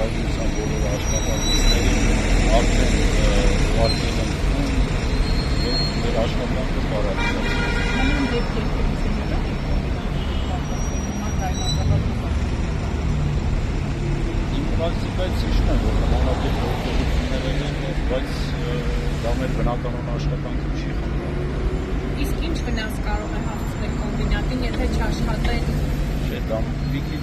կառավարության բոլոր աշխատակիցներին արդեն ուղարկել են եւ մեր աշխատանքը տարածել։ Ամեն դեպքերից Բայց ճիշտ է, որ նմանատիպ գործողություններ են, բայց դա մեր բնականon աշխատանքը չի խնդրում։ Իսկ ինչ վնաս կարող է հասցնել կոմբինատին, եթե չաշխատեն։ Չէ, դա մի քիչ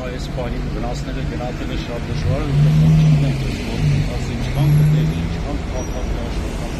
հիմա այս պահին վնասները գնահատելը շատ դժվար է, որովհետև չգիտենք, որ ինչքան կտեղի, ինչքան փոխանցի աշխատանք։